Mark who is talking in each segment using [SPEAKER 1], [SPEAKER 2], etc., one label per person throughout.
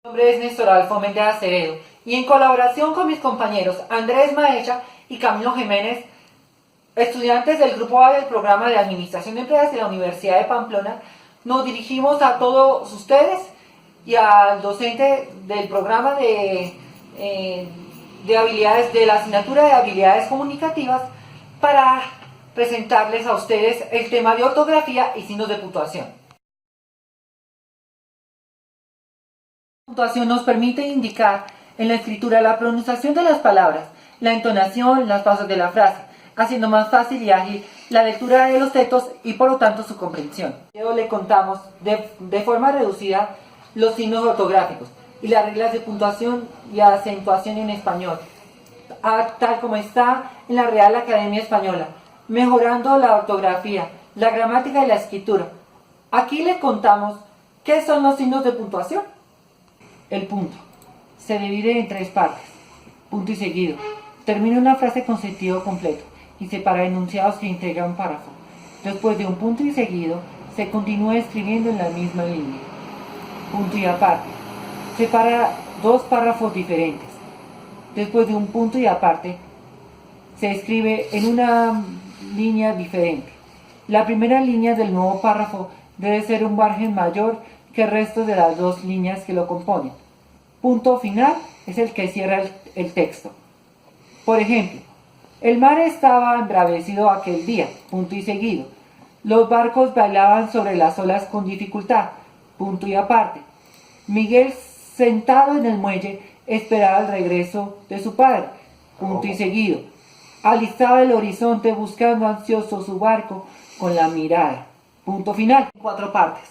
[SPEAKER 1] Mi nombre es Néstor Alfo Méndez Acevedo y en colaboración con mis compañeros Andrés Maecha y Camilo Jiménez, estudiantes del Grupo A del Programa de Administración de Empresas de la Universidad de Pamplona, nos dirigimos a todos ustedes y al docente del programa de habilidades, de la asignatura de habilidades comunicativas, para presentarles a ustedes el tema de ortografía y signos de puntuación. La puntuación nos permite indicar en la escritura la pronunciación de las palabras, la entonación, las pausas de la frase, haciendo más fácil y ágil la lectura de los textos y por lo tanto su comprensión. Hoy le contamos de forma reducida los signos ortográficos y las reglas de puntuación y acentuación en español, tal como está en la Real Academia Española, mejorando la ortografía, la gramática y la escritura. Aquí le contamos qué son los signos de puntuación. El punto se divide en tres partes: punto y seguido. Termina una frase con sentido completo y separa enunciados que integra un párrafo. Después de un punto y seguido, se continúa escribiendo en la misma línea. Punto y aparte. Separa dos párrafos diferentes. Después de un punto y aparte, se escribe en una línea diferente. La primera línea del nuevo párrafo debe ser un margen mayor que el resto de las dos líneas que lo componen. Punto final es el que cierra el texto. Por ejemplo, el mar estaba embravecido aquel día, punto y seguido. Los barcos bailaban sobre las olas con dificultad, punto y aparte. Miguel, sentado en el muelle, esperaba el regreso de su padre, punto y seguido. Alistaba el horizonte buscando ansioso su barco con la mirada, punto final. Cuatro partes.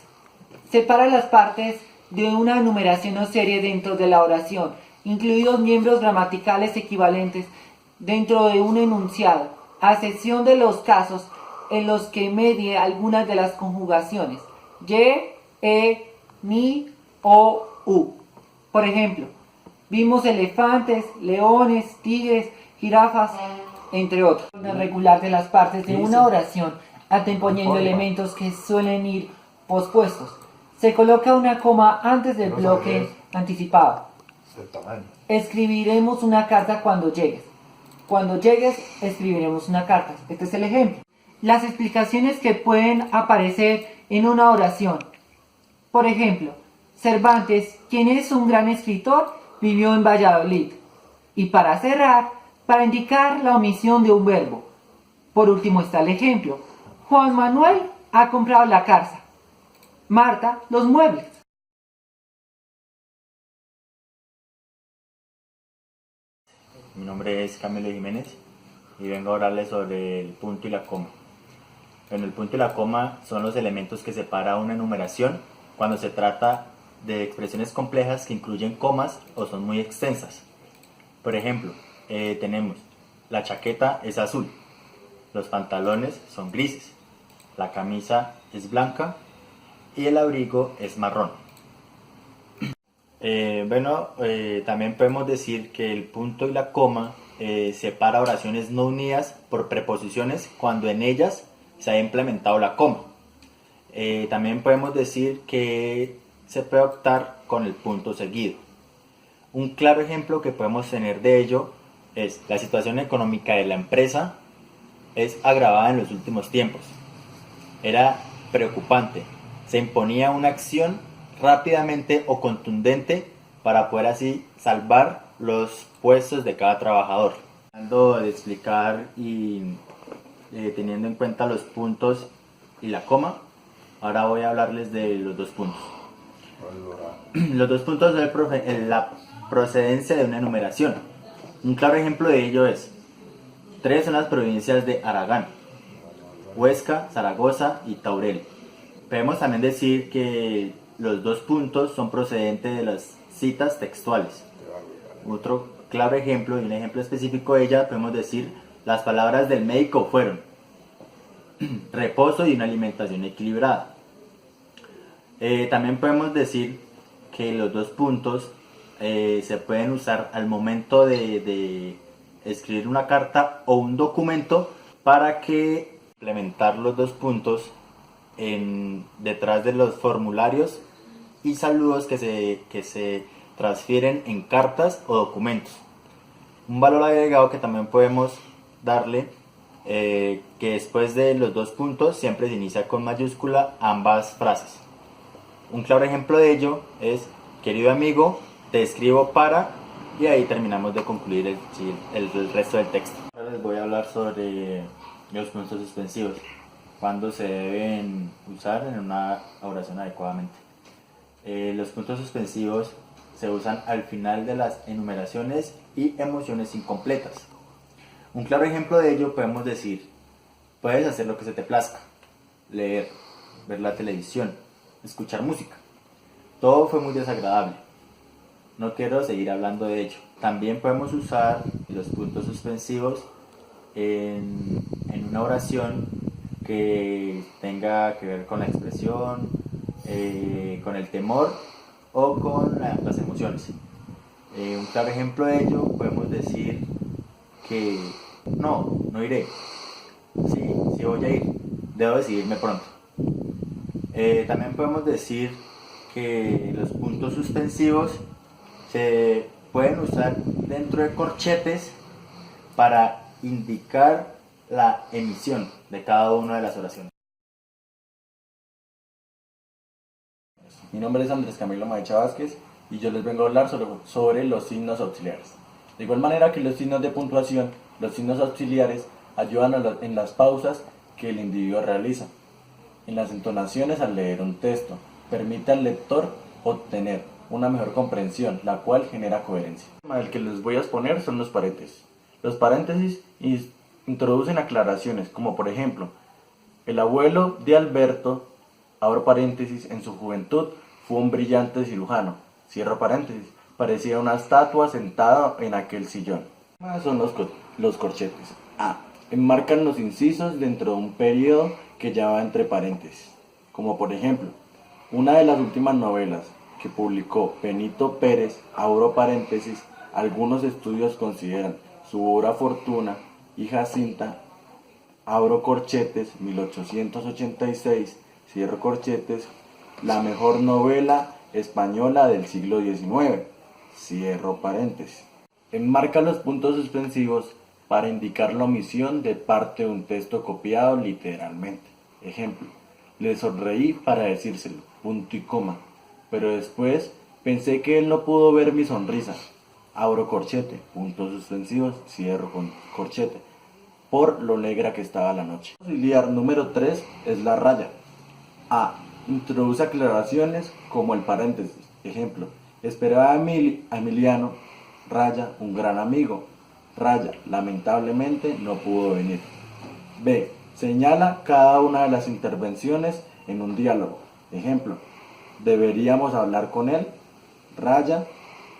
[SPEAKER 1] Separa las partes de una enumeración o serie dentro de la oración, incluidos miembros gramaticales equivalentes dentro de un enunciado, a excepción de los casos en los que medie algunas de las conjugaciones y, ni, o, u. Por ejemplo, vimos elefantes, leones, tigres, jirafas, entre otros. El orden regular de las partes de una oración, anteponiendo elementos que suelen ir pospuestos. Se coloca una coma antes del bloque anticipado. Escribiremos una carta cuando llegues. Cuando llegues, escribiremos una carta. Este es el ejemplo. Las explicaciones que pueden aparecer en una oración. Por ejemplo, Cervantes, quien es un gran escritor, vivió en Valladolid. Y para cerrar, para indicar la omisión de un verbo. Por último está el ejemplo. Juan Manuel ha comprado la casa. Marta, los muebles.
[SPEAKER 2] Mi nombre es Camilo Jiménez y vengo a hablarles sobre el punto y la coma. Bueno, el punto y la coma son los elementos que separa una enumeración cuando se trata de expresiones complejas que incluyen comas o son muy extensas. Por ejemplo, tenemos: la chaqueta es azul, los pantalones son grises, la camisa es blanca y el abrigo es marrón. También podemos decir que el punto y la coma separa oraciones no unidas por preposiciones cuando en ellas se ha implementado la coma. También podemos decir que se puede optar con el punto seguido. Un claro ejemplo que podemos tener de ello es: la situación económica de la empresa es agravada en los últimos tiempos. Era preocupante. Se imponía una acción rápidamente o contundente para poder así salvar los puestos de cada trabajador. Tratando de explicar y teniendo en cuenta los puntos y la coma, ahora voy a hablarles de los dos puntos. Los dos puntos son la procedencia de una enumeración. Un claro ejemplo de ello es: tres son las provincias de Aragán: Huesca, Zaragoza y Teruel. Podemos también decir que los dos puntos son procedentes de las citas textuales. Otro claro ejemplo y un ejemplo específico de ella, podemos decir: las palabras del médico fueron reposo y una alimentación equilibrada. También podemos decir que los dos puntos se pueden usar al momento de escribir una carta o un documento para que implementar los dos puntos detrás de los formularios y saludos que se transfieren en cartas o documentos. Un valor agregado que también podemos darle, que después de los dos puntos siempre se inicia con mayúscula ambas frases. Un claro ejemplo de ello es: querido amigo, te escribo para, y ahí terminamos de concluir el resto del texto. Ahora les voy a hablar sobre los puntos suspensivos, cuándo se deben usar en una oración adecuadamente. Los puntos suspensivos se usan al final de las enumeraciones y emociones incompletas. Un claro ejemplo de ello podemos decir: puedes hacer lo que se te plazca, leer, ver la televisión, escuchar música. Todo fue muy desagradable. No quiero seguir hablando de ello. También podemos usar los puntos suspensivos en una oración que tenga que ver con la expresión, con el temor o con las emociones. Un claro ejemplo de ello podemos decir que no iré. Sí voy a ir. Debo decidirme pronto. También podemos decir que los puntos suspensivos se pueden usar dentro de corchetes para indicar la emisión de cada una de las oraciones.
[SPEAKER 3] Mi nombre es Andrés Camilo Maecha Vázquez y yo les vengo a hablar sobre los signos auxiliares. De igual manera que los signos de puntuación, los signos auxiliares ayudan en las pausas que el individuo realiza, en las entonaciones al leer un texto, permite al lector obtener una mejor comprensión, la cual genera coherencia. El que les voy a exponer son los paréntesis. Los paréntesis introducen aclaraciones, como por ejemplo: el abuelo de Alberto, abro paréntesis, en su juventud fue un brillante cirujano, cierro paréntesis, parecía una estatua sentada en aquel sillón. Son los corchetes. A. Enmarcan los incisos dentro de un periodo que ya va entre paréntesis, como por ejemplo: una de las últimas novelas que publicó Benito Pérez, abro paréntesis, algunos estudios consideran su obra Fortuna y Jacinta, abro corchetes, 1886, cierro corchetes, la mejor novela española del siglo XIX, cierro paréntesis. Enmarca los puntos suspensivos para indicar la omisión de parte de un texto copiado literalmente. Ejemplo: le sonreí para decírselo, punto y coma, pero después pensé que él no pudo ver mi sonrisa. Abro corchete, puntos suspensivos, cierro corchete, por lo negra que estaba la noche. Auxiliar número 3 es la raya. A. Introduce aclaraciones como el paréntesis. Ejemplo: esperaba a Emiliano, raya, un gran amigo, raya, lamentablemente no pudo venir. B. Señala cada una de las intervenciones en un diálogo. Ejemplo: ¿deberíamos hablar con él? Raya,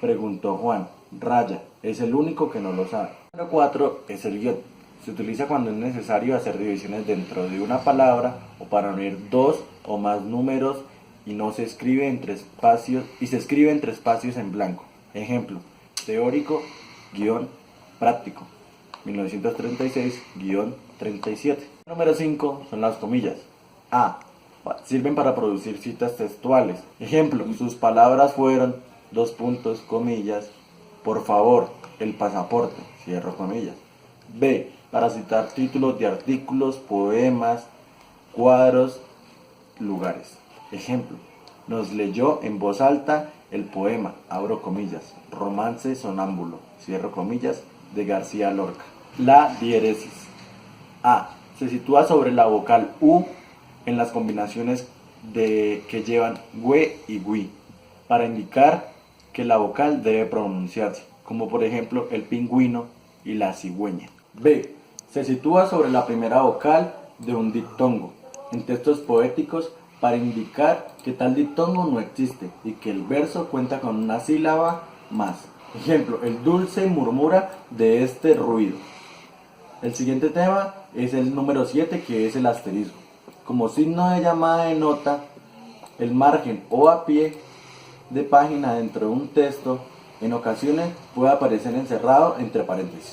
[SPEAKER 3] preguntó Juan, raya, es el único que no lo sabe. Número 4 es el guión. Se utiliza cuando es necesario hacer divisiones dentro de una palabra o para unir dos o más números y se escribe entre espacios en blanco. Ejemplo: teórico, guión, práctico, 1936, guión 37. Número 5 son las comillas. A. Sirven para producir citas textuales. Ejemplo: sus palabras fueron, dos puntos, comillas, por favor, el pasaporte, cierro comillas. B. Para citar títulos de artículos, poemas, cuadros, lugares. Ejemplo: nos leyó en voz alta el poema, abro comillas, Romance sonámbulo, cierro comillas, de García Lorca. La diéresis. A. Se sitúa sobre la vocal U en las combinaciones que llevan güe y gui, para indicar que la vocal debe pronunciarse, como por ejemplo el pingüino y la cigüeña. B. Se sitúa sobre la primera vocal de un diptongo en textos poéticos para indicar que tal diptongo no existe y que el verso cuenta con una sílaba más. Ejemplo: el dulce murmura de este ruido. El siguiente tema es el número 7, que es el asterisco. Como signo de llamada de nota, el margen o a pie de página dentro de un texto en ocasiones puede aparecer encerrado entre paréntesis.